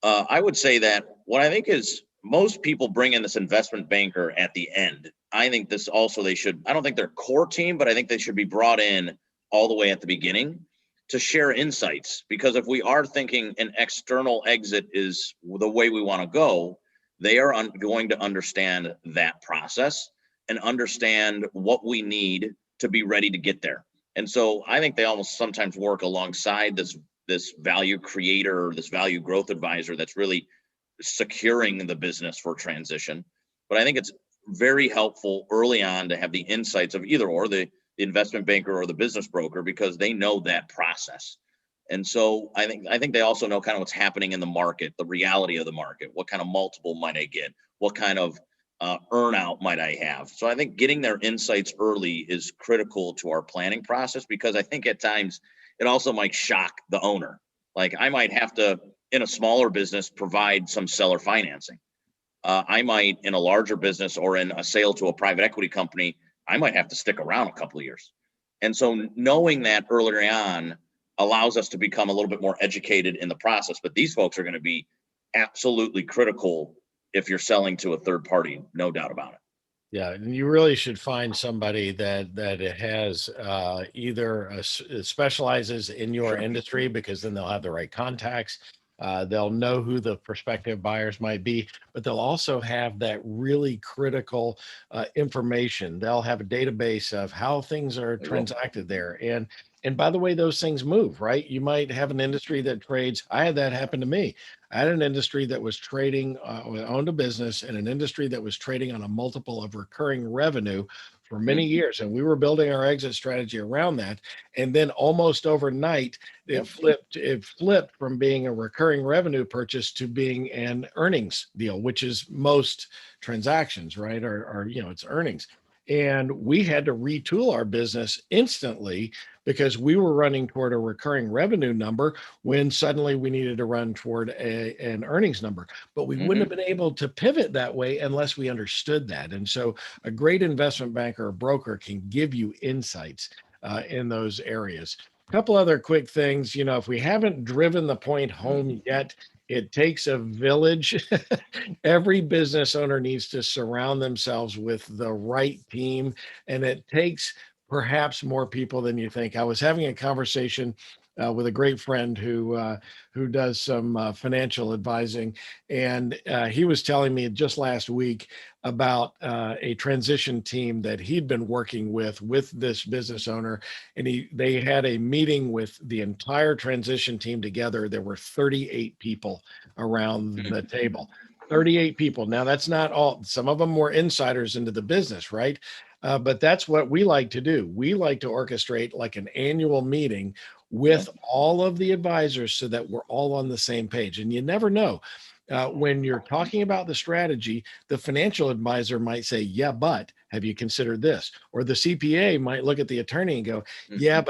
I would say that what I think is most people bring in this investment banker at the end. I think this also, I don't think they're core team, but I think they should be brought in all the way at the beginning to share insights. Because if we are thinking an external exit is the way we want to go, they are going to understand that process and understand what we need to be ready to get there. And so I think they almost sometimes work alongside this value creator, or this value growth advisor that's really securing the business for transition. But I think it's very helpful early on to have the insights of either or the investment banker or the business broker, because they know that process. And so I think they also know kind of what's happening in the market, the reality of the market. What kind of multiple might I get? What kind of earnout might I have? So I think getting their insights early is critical to our planning process, because I think at times it also might shock the owner. Like I might have to in a smaller business, provide some seller financing. I might, in a larger business or in a sale to a private equity company, I might have to stick around a couple of years. And so knowing that earlier on allows us to become a little bit more educated in the process. But these folks are going to be absolutely critical if you're selling to a third party, no doubt about it. Yeah, and you really should find somebody that it has either specializes in your Sure. industry, because then they'll have the right contacts. They'll know who the prospective buyers might be, but they'll also have that really critical information. They'll have a database of how things are They will. transacted there, and by the way, those things move, right? You might have an industry that trades. I had that happen to me. I had an industry that was trading, owned a business in an industry that was trading on a multiple of recurring revenue for many Mhm. years. And we were building our exit strategy around that. And then almost overnight, Yep. it flipped from being a recurring revenue purchase to being an earnings deal, which is most transactions, right? Or it's earnings. And we had to retool our business instantly because we were running toward a recurring revenue number when suddenly we needed to run toward an earnings number. But we wouldn't Hmm. have been able to pivot that way unless we understood that. And so a great investment banker or broker can give you insights in those areas. A couple other quick things, if we haven't driven the point home yet, it takes a village. Every business owner needs to surround themselves with the right team, and it takes perhaps more people than you think. I was having a conversation with a great friend who does some financial advising, and he was telling me just last week about a transition team that he'd been working with this business owner, and they had a meeting with the entire transition team together. There were 38 people around the table. 38 people. Now, that's not all. Some of them were insiders into the business, right? But that's what we like to do. We like to orchestrate like an annual meeting with Yep. all of the advisors so that we're all on the same page. And you never know. When you're talking about the strategy, the financial advisor might say, "Yeah, but have you considered this?" Or the CPA might look at the attorney and go, "Yeah, Mhm.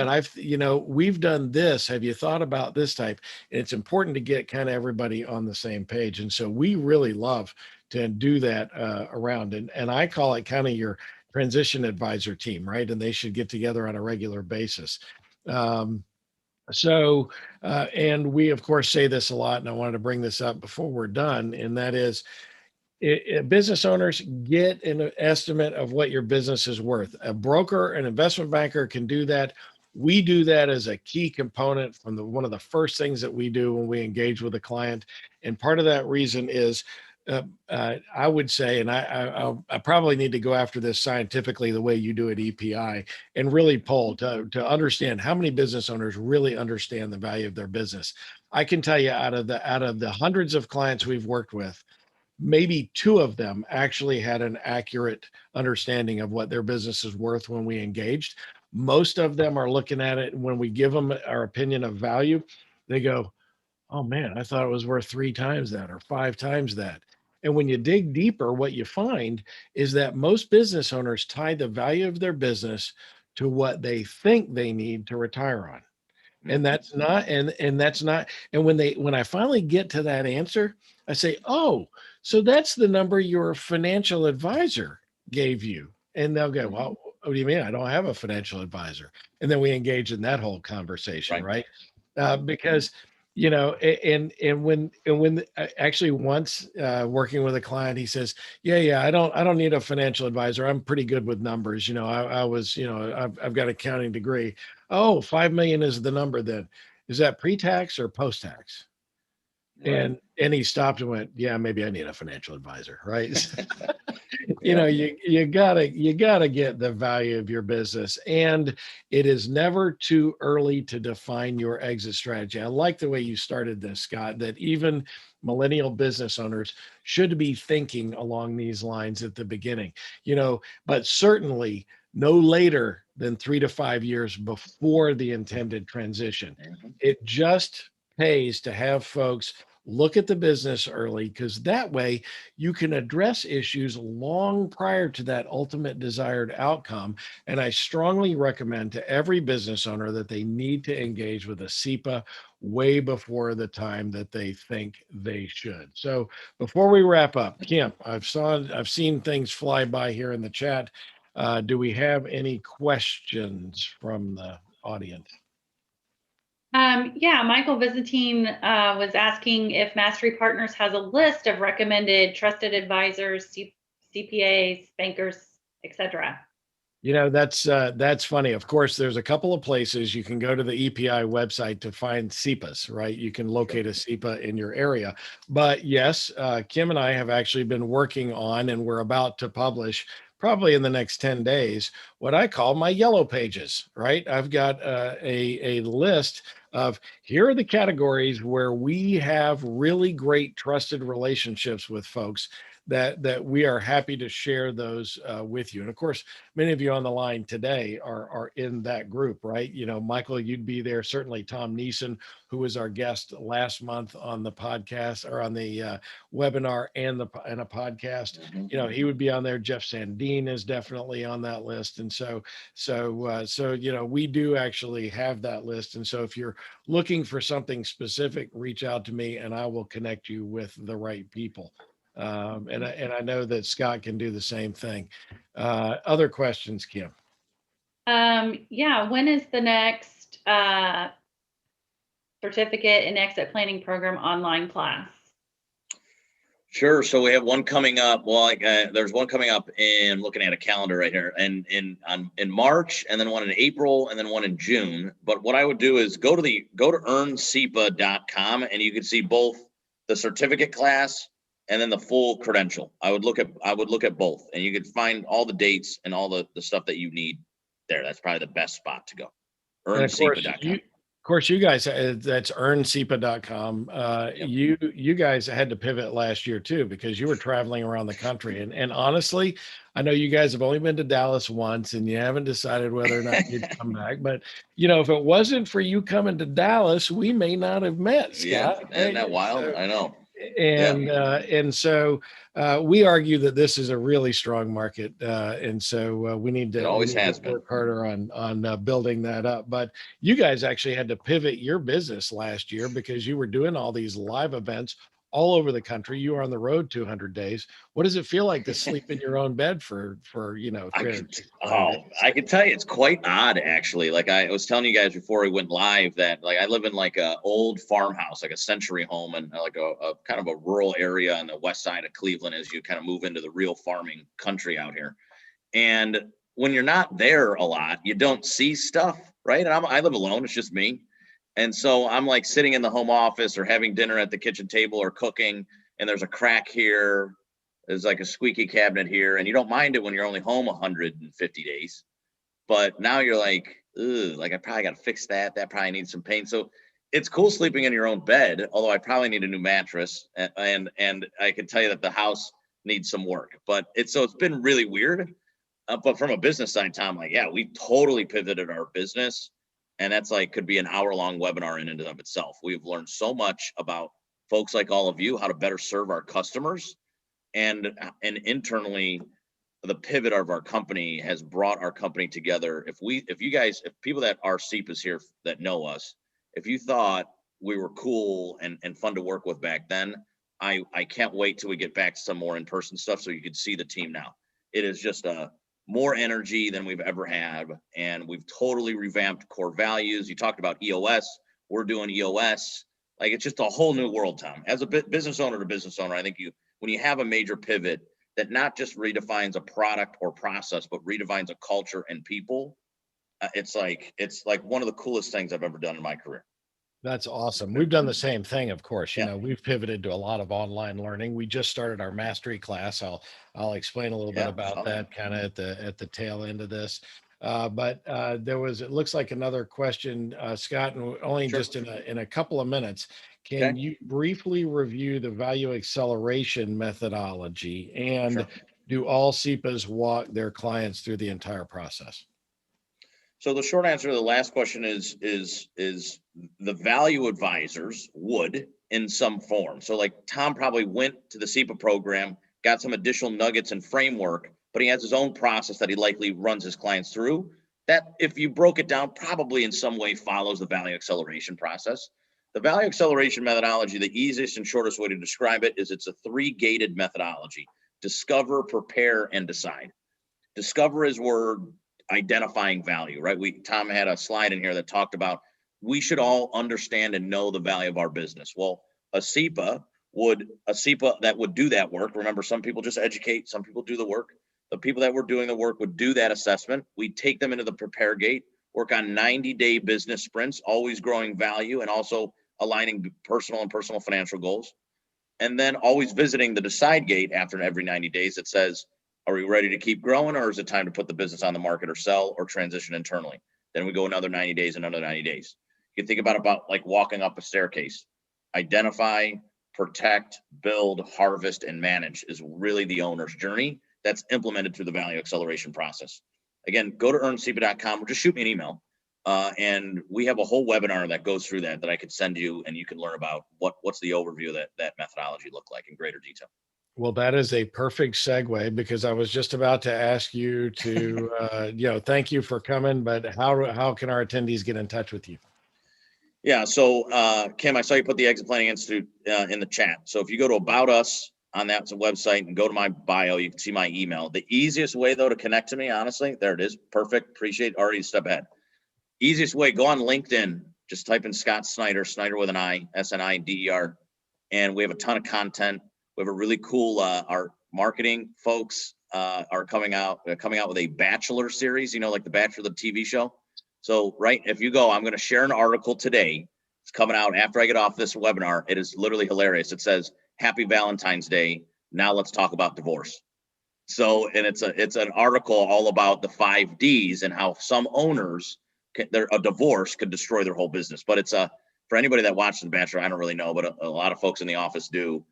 but we've done this. Have you thought about this type?" And it's important to get kind of everybody on the same page. And so we really love to do that around. And I call it kind of your transition advisor team, right? And they should get together on a regular basis. Um, and we, of course, say this a lot, and I wanted to bring this up before we're done, and that is business owners, get an estimate of what your business is worth. A broker, an investment banker can do that. We do that as a key component from one of the first things that we do when we engage with a client. And part of that reason is I would say, and I probably need to go after this scientifically the way you do at EPI and really poll to understand how many business owners really understand the value of their business. I can tell you out of the hundreds of clients we've worked with, maybe two of them actually had an accurate understanding of what their business is worth when we engaged. Most of them are looking at it, and when we give them our opinion of value, they go, "Oh man, I thought it was worth three times that or five times that." And when you dig deeper, what you find is that most business owners tie the value of their business to what they think they need to retire on. And Mhm. that's not, and that's not, and when I finally get to that answer, I say, "Oh, so that's the number your financial advisor gave you." And they'll go, Mhm. "Well, what do you mean? I don't have a financial advisor." And then we engage in that whole conversation, Right. right? Yep. Because actually once working with a client, he says, "Yeah, I don't need a financial advisor. I'm pretty good with numbers. I was, I've got an accounting degree." "Oh, 5 million is the number then. Is that pre-tax or post-tax?" Right. And he stopped and went, "Yeah, maybe I need a financial advisor," right? Yep. You gotta get the value of your business, and it is never too early to define your exit strategy. I like the way you started this, Scott, that even millennial business owners should be thinking along these lines at the beginning, but certainly no later than 3 to 5 years before the intended transition. Mhm. It just pays to have folks look at the business early, because that way you can address issues long prior to that ultimate desired outcome. And I strongly recommend to every business owner that they need to engage with a SEPA way before the time that they think they should. So before we wrap up, Kim, I've seen things fly by here in the chat. Do we have any questions from the audience? Yeah, Michael Byzantine was asking if Mastery Partners has a list of recommended trusted advisors, CPAs, bankers, etc. That's funny. Of course, there's a couple of places you can go to the EPI website to find SEPAs, right? You can locate a SEPA in your area. But yes, Kim and I have actually been working on, and we're about to publish probably in the next 10 days, what I call my yellow pages, right? I've got a list of here are the categories where we have really great trusted relationships with folks that we are happy to share those with you. And of course, many of you on the line today are in that group, right? Michael, you'd be there. Certainly Tom Neeson, who was our guest last month on the podcast or on the webinar and a podcast. He would be on there. Jeff Sandine is definitely on that list. And so we do actually have that list. And so if you're looking for something specific, reach out to me and I will connect you with the right people. And I know that Scott can do the same thing. Other questions, Kim? Yeah, when is the next certificate in exit planning program online class? Sure. So we have one coming up. Well, there's one coming up in looking at a calendar right here, and in March, and then one in April, and then one in June. But what I would do is go to earnsepa.com, and you can see both the certificate class and then the full credential. I would look at both, and you could find all the dates and all the stuff that you need there. That's probably the best spot to go. Earnsepa.com. Of course, you guys, that's earnsepa.com. You guys had to pivot last year too, because you were traveling around the country. And honestly, I know you guys have only been to Dallas once and you haven't decided whether or not you'd come back. But, if it wasn't for you coming to Dallas, we may not have met, Scott. Yeah, isn't that wild? So, I know. And so we argue that this is a really strong market, and so we need to work harder on building that up. But you guys actually had to pivot your business last year because you were doing all these live events all over the country. You were on the road 200 days. What does it feel like to sleep in your own bed for I can tell you it's quite odd, actually. Like I was telling you guys before we went live that like I live in like a old farmhouse, like a century home, and like a kind of a rural area on the west side of Cleveland as you kind of move into the real farming country out here. And when you're not there a lot, you don't see stuff, right? And I live alone. It's just me. And so I'm like sitting in the home office or having dinner at the kitchen table or cooking, and there's a crack here. There's like a squeaky cabinet here, and you don't mind it when you're only home 150 days. But now you're like, ugh, like I probably got to fix that. That probably needs some paint. So it's cool sleeping in your own bed, although I probably need a new mattress. And I can tell you that the house needs some work. But it's been really weird. But from a business side, Tom, like, yeah, we totally pivoted our business. And that's like could be an hour-long webinar in and of itself. We've learned so much about folks like all of you, how to better serve our customers, and internally, the pivot of our company has brought our company together. If people that are CEPAs here that know us, if you thought we were cool and fun to work with back then, I can't wait till we get back to some more in-person stuff so you can see the team now. It is just more energy than we've ever had. And we've totally revamped core values. You talked about EOS. We're doing EOS. Like it's just a whole new world, Tom. As a business owner to business owner, I think when you have a major pivot that not just redefines a product or process, but redefines a culture and people, it's like one of the coolest things I've ever done in my career. That's awesome. We've done the same thing, of course. We've pivoted to a lot of online learning. We just started our mastery class. I'll explain a little bit about that kind of at the tail end of this. But it looks like another question, Scott, and only just in a couple of minutes. Can you briefly review the value acceleration methodology, and do all CEPAs walk their clients through the entire process? So the short answer to the last question is the value advisors would in some form. So like Tom probably went to the CEPA program, got some additional nuggets and framework, but he has his own process that he likely runs his clients through. That if you broke it down, probably in some way follows the value acceleration process. The value acceleration methodology, the easiest and shortest way to describe it is it's a 3-gated methodology: discover, prepare, and decide. Discover is we're identifying value, right? Tom had a slide in here that talked about we should all understand and know the value of our business. Well, a SEPA that would do that work. Remember, some people just educate, some people do the work. The people that were doing the work would do that assessment. We'd take them into the prepare gate, work on 90-day business sprints, always growing value and also aligning personal financial goals. And then always visiting the decide gate after every 90 days that says, are we ready to keep growing, or is it time to put the business on the market or sell or transition internally? Then we go another 90 days, another 90 days. You can think about like walking up a staircase. Identify, protect, build, harvest, and manage is really the owner's journey that's implemented through the value acceleration process. Again, go to earnsepa.com or just shoot me an email. And we have a whole webinar that goes through that I could send you, and you can learn about what's the overview of that methodology look like in greater detail. Well, that is a perfect segue, because I was just about to ask you to, thank you for coming, but how can our attendees get in touch with you? Yeah. So, Kim, I saw you put the Exit Planning Institute in the chat. So if you go to About Us on that website and go to my bio, you can see my email. The easiest way, though, to connect to me, honestly, there it is. Perfect. Appreciate it. Already a step ahead. Easiest way, go on LinkedIn. Just type in Scott Snider, Snider with an I, S-N-I-D-E-R. And we have a ton of content. We have a really cool, our marketing folks are coming out with a Bachelor series, like the Bachelor, the TV show. So, right, if you go, I'm going to share an article today. It's coming out after I get off this webinar. It is literally hilarious. It says, Happy Valentine's Day. Now let's talk about divorce. So, and it's an article all about the 5 Ds and how some owners, a divorce could destroy their whole business. But it's for anybody that watches The Bachelor, I don't really know, but a lot of folks in the office do.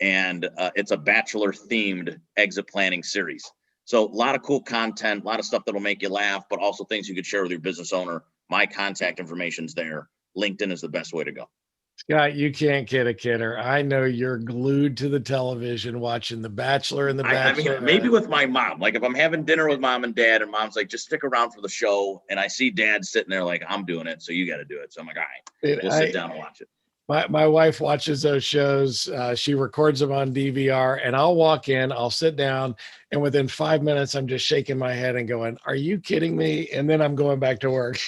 And it's a Bachelor themed exit planning series. So a lot of cool content, a lot of stuff that'll make you laugh, but also things you could share with your business owner. My contact information's there. LinkedIn is the best way to go. Scott, you can't kid a kidder. I know you're glued to the television watching The Bachelor and The Bachelor. I mean, maybe with my mom, like if I'm having dinner with mom and dad and mom's like, just stick around for the show. And I see dad sitting there like, I'm doing it, so you got to do it. So I'm like, all right, we'll sit down and watch it. My wife watches those shows. She records them on DVR, and I'll walk in, I'll sit down, and within 5 minutes, I'm just shaking my head and going, are you kidding me? And then I'm going back to work.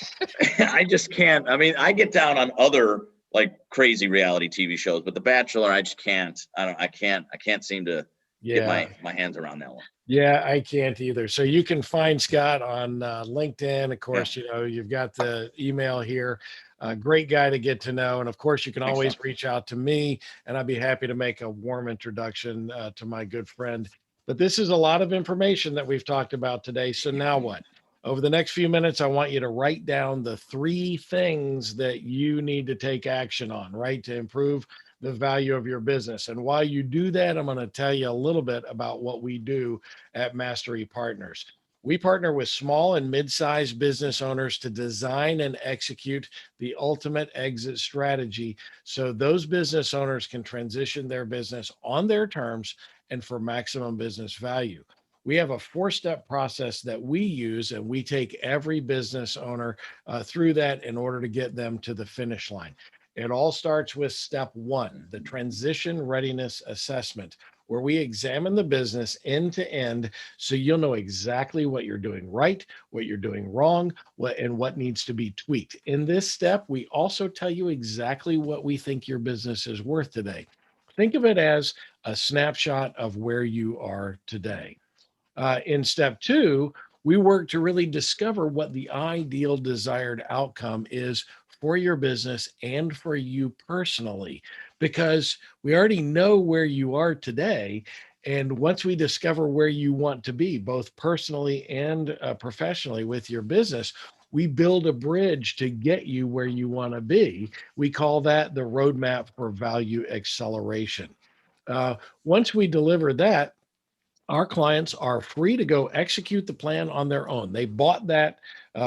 I just can't. I mean, I get down on other like crazy reality TV shows, but The Bachelor, I just can't. I can't seem to get my hands around that one. Yeah, I can't either. So you can find Scott on LinkedIn. Of course, you've got the email here. Great guy to get to know. And of course, you can always reach out to me, and I'd be happy to make a warm introduction to my good friend. But this is a lot of information that we've talked about today. So now what? Over the next few minutes, I want you to write down the 3 things that you need to take action on, right, to improve the value of your business. And while you do that, I'm going to tell you a little bit about what we do at Mastery Partners. We partner with small and mid-sized business owners to design and execute the ultimate exit strategy so those business owners can transition their business on their terms and for maximum business value. We have a 4-step process that we use, and we take every business owner through that in order to get them to the finish line. It all starts with step 1, the transition readiness assessment, where we examine the business end to end so you'll know exactly what you're doing right, what you're doing wrong, and what needs to be tweaked. In this step, we also tell you exactly what we think your business is worth today. Think of it as a snapshot of where you are today. In step 2, we work to really discover what the ideal desired outcome is for your business and for you personally, because we already know where you are today. And once we discover where you want to be, both personally and professionally with your business, we build a bridge to get you where you want to be. We call that the roadmap for value acceleration. Once we deliver that, our clients are free to go execute the plan on their own. They bought that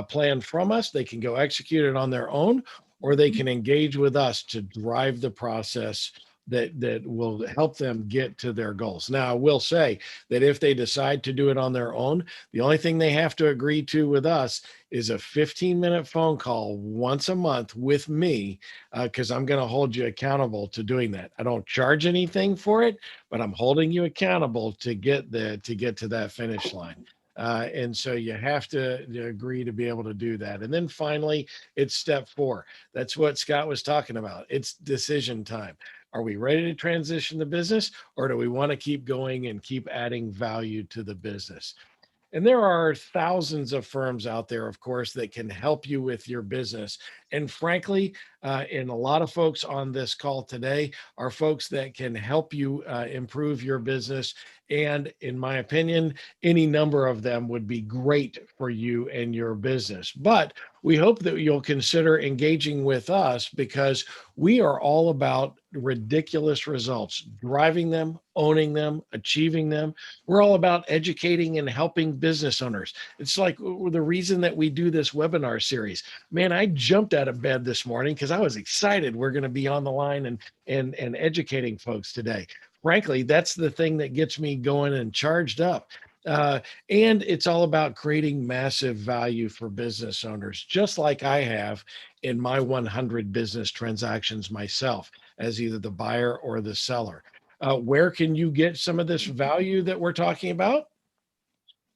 plan from us. They can go execute it on their own, or they can engage with us to drive the process that will help them get to their goals. Now, I will say that if they decide to do it on their own, the only thing they have to agree to with us is a 15-minute phone call once a month with me, because I'm going to hold you accountable to doing that. I don't charge anything for it, but I'm holding you accountable to get to that finish line. And so you have to agree to be able to do that. And then finally, it's step 4. That's what Scott was talking about. It's decision time. Are we ready to transition the business, or do we want to keep going and keep adding value to the business? And there are thousands of firms out there, of course, that can help you with your business. And frankly, and a lot of folks on this call today are folks that can help you improve your business. And in my opinion, any number of them would be great for you and your business. But we hope that you'll consider engaging with us, because we are all about ridiculous results, driving them, owning them, achieving them. We're all about educating and helping business owners. It's like the reason that we do this webinar series. Man, I jumped out of bed this morning because I was excited we're going to be on the line and educating folks today. Frankly, that's the thing that gets me going and charged up. And it's all about creating massive value for business owners, just like I have in my 100 business transactions myself, as either the buyer or the seller. Where can you get some of this value that we're talking about?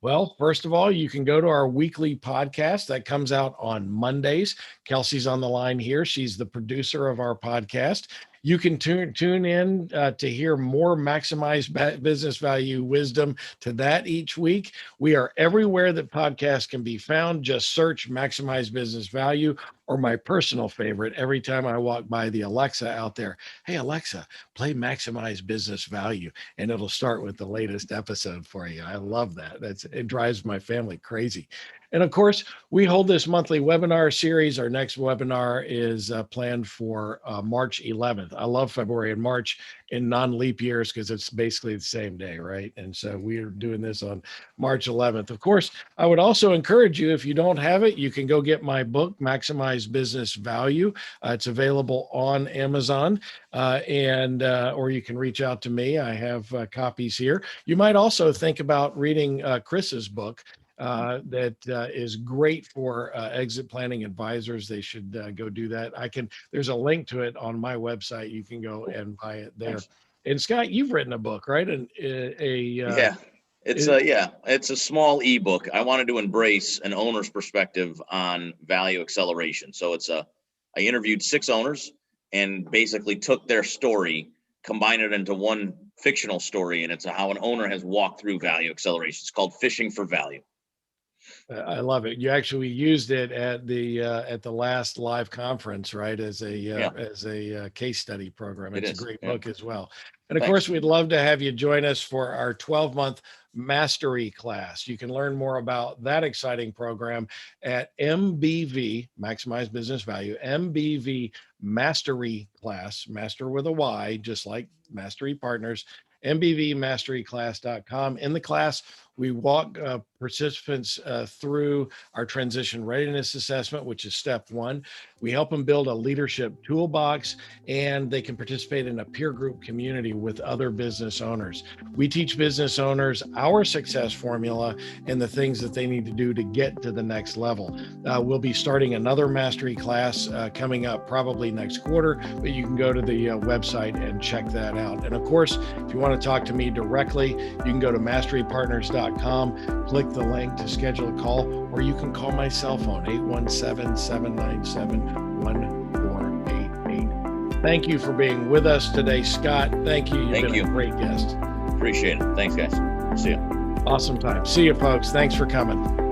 Well, first of all, you can go to our weekly podcast that comes out on Mondays. Kelsey's on the line here. She's the producer of our podcast. You can tune in to hear more maximized business value wisdom to that each week. We are everywhere that podcasts can be found. Just search Maximize Business Value, or my personal favorite, every time I walk by the Alexa out there, hey, Alexa, play Maximize Business Value, and it'll start with the latest episode for you. I love that. It drives my family crazy. And of course, we hold this monthly webinar series. Our next webinar is planned for March 11th. I love February and March in non-leap years because it's basically the same day, right? And so we're doing this on March 11th. Of course, I would also encourage you, if you don't have it, you can go get my book, Maximize Business Value. It's available on Amazon, or you can reach out to me. I have copies here. You might also think about reading Chris's book. That is great for exit planning advisors. They should go do that. There's a link to it on my website. You can go and buy it there. Thanks. And Scott, you've written a book, right? Yeah, it's a small ebook. I wanted to embrace an owner's perspective on value acceleration. So I interviewed 6 owners and basically took their story, combined it into one fictional story, and it's how an owner has walked through value acceleration. It's called Fishing for Value. I love it. You actually used it at the last live conference, right? As a case study program. It's a great book as well. And of course, we'd love to have you join us for our 12-month mastery class. You can learn more about that exciting program at MBV, Maximize Business Value, MBV Mastery Class, master with a Y, just like Mastery Partners, mbvmasteryclass.com. In the class, we walk participants through our transition readiness assessment, which is step 1. We help them build a leadership toolbox, and they can participate in a peer group community with other business owners. We teach business owners our success formula and the things that they need to do to get to the next level. We'll be starting another mastery class coming up probably next quarter, but you can go to the website and check that out. And of course, if you want to talk to me directly, you can go to masterypartners.com, click the link to schedule a call, or you can call my cell phone, 817-797-1488. Thank you for being with us today, Scott. Thank you. You've been a great guest. Appreciate it. Thanks, guys. See you. Awesome time. See you, folks. Thanks for coming.